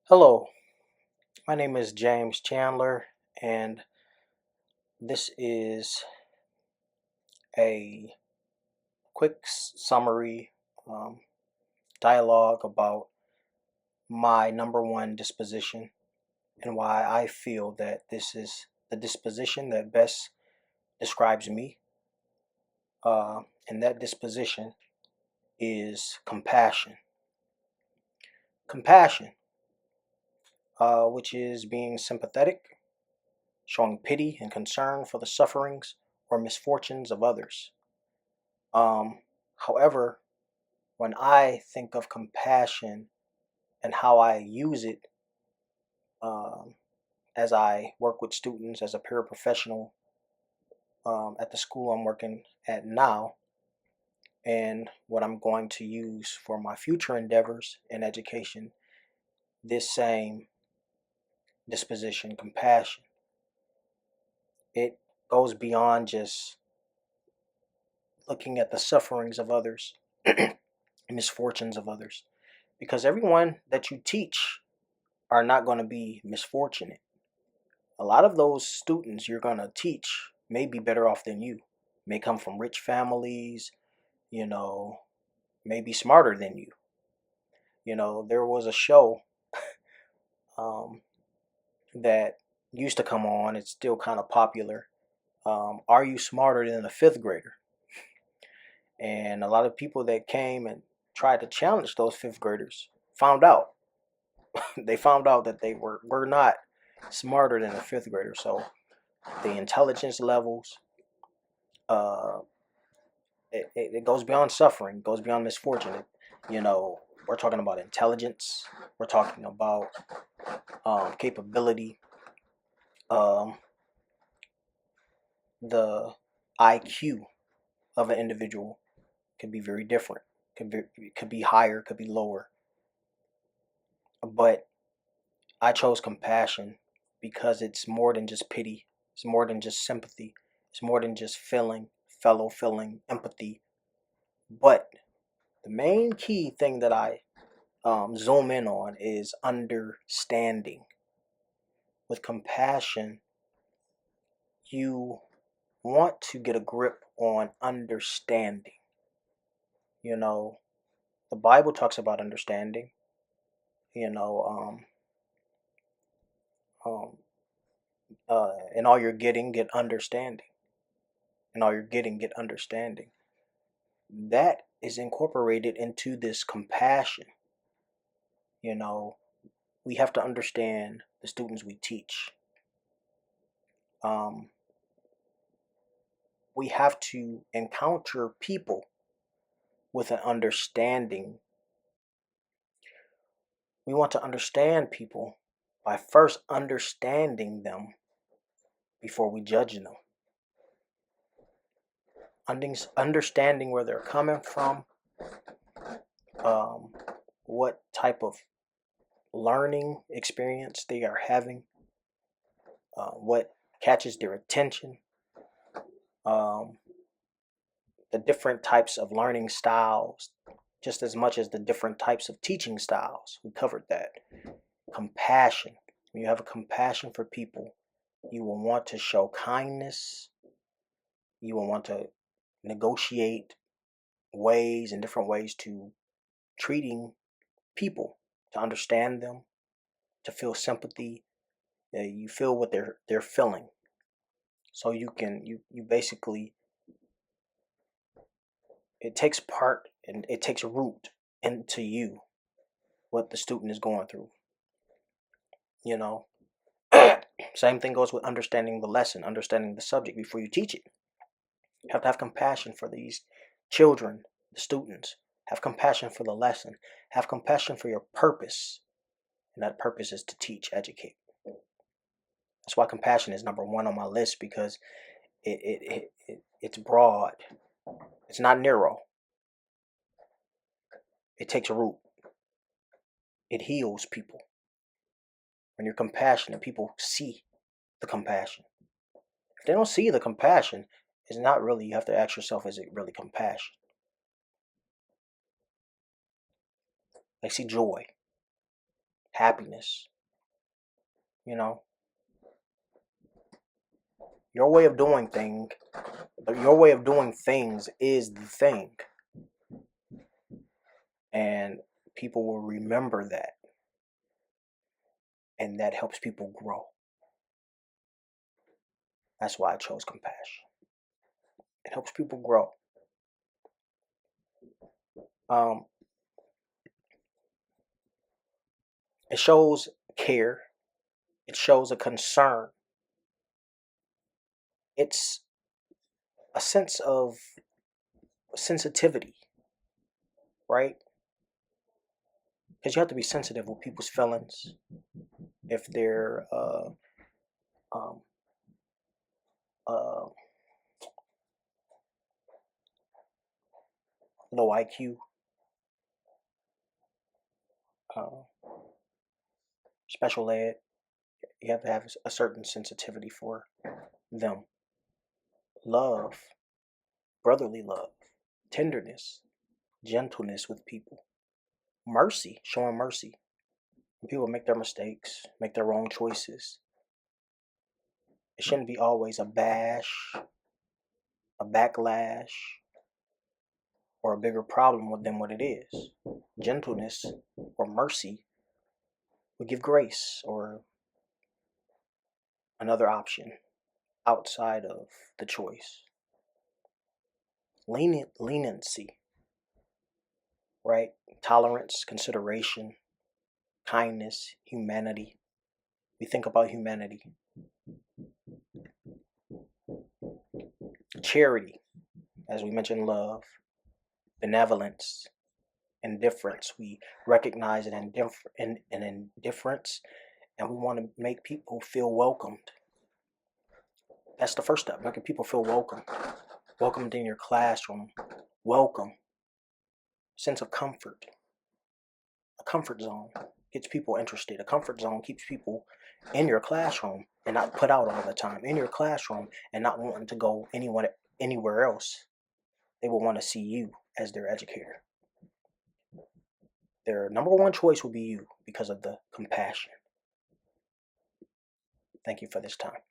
Hello, my name is James Chandler, and this is a quick summary um, dialogue about my number one disposition and why I feel that this is the disposition that best describes me. And that disposition is compassion. Compassion, which is being sympathetic, showing pity and concern for the sufferings or misfortunes of others. Um, However, when I think of compassion and how I use it um, as I work with students as a paraprofessional at the school I'm working at now, and what I'm going to use for my future endeavors in education, this same disposition, compassion, it goes beyond just looking at the sufferings of others, misfortunes of others, because everyone that you teach are not going to be misfortunate. A lot of those students you're going to teach may be better off than you, may come from rich families, you know, may be smarter than you. There was a show um, that used to come on, it's still kind of popular. Are you smarter than a fifth grader? And a lot of people that came and tried to challenge those fifth graders found out. They found out that they were not smarter than a fifth grader. So the intelligence levels, uh, it goes beyond suffering, goes beyond misfortune. You know, we're talking about intelligence, we're talking about capability, um, the IQ of an individual could be very different. Could be higher, could be lower. But I chose compassion because it's more than just pity. It's more than just sympathy. It's more than just feeling empathy. But the main key thing that I zoom in on is understanding. With compassion, you want to get a grip on understanding. You know, the Bible talks about understanding. You know, in all you're getting, get understanding. In all you're getting, get understanding. That is incorporated into this compassion. You know, we have to understand the students we teach. Um, we have to encounter people with an understanding. We want to understand people by first understanding them before we judge them. Understanding where they're coming from, um, what type of learning experience they are having, what catches their attention, um, the different types of learning styles, just as much as the different types of teaching styles. We covered that. Compassion. When you have a compassion for people, you will want to show kindness. You will want to negotiate ways and different ways to treating people, to understand them, to feel sympathy. You feel what they're feeling. So you basically, it takes part and it takes root into you what the student is going through. You know, same thing goes with understanding the lesson, understanding the subject before you teach it. You have to have compassion for these children, the students. Have compassion for the lesson. Have compassion for your purpose. And that purpose is to teach, educate. That's why compassion is number one on my list, because it's broad. It's not narrow. It takes root. It heals people. When you're compassionate, people see the compassion. If they don't see the compassion, it's not really, you have to ask yourself, is it really compassion? They see joy. happiness. You know, your way of doing things is the thing, and people will remember that, and that helps people grow. That's why I chose compassion. It helps people grow. Um, it shows care. It shows a concern. It's a sense of sensitivity, right? Because you have to be sensitive with people's feelings. If they're um, uh, low IQ, uh, special ed, you have to have a certain sensitivity for them. Love, brotherly love, tenderness, gentleness with people, mercy, showing mercy. When people make their mistakes, make their wrong choices, it shouldn't be always a bash, a backlash, or a bigger problem than what it is. Gentleness or mercy would give grace or another option outside of the choice. Leniency, right? Tolerance, consideration, kindness, humanity. We think about humanity. Charity, as we mentioned, love, benevolence, indifference. We recognize an indifference, and we want to make people feel welcomed. That's the first step, making people feel welcome. Welcomed in your classroom. Welcome. Sense of comfort. A comfort zone gets people interested. A comfort zone keeps people in your classroom and not put out all the time. In your classroom and not wanting to go anywhere else. They will want to see you as their educator. Their number one choice will be you because of the compassion. Thank you for this time.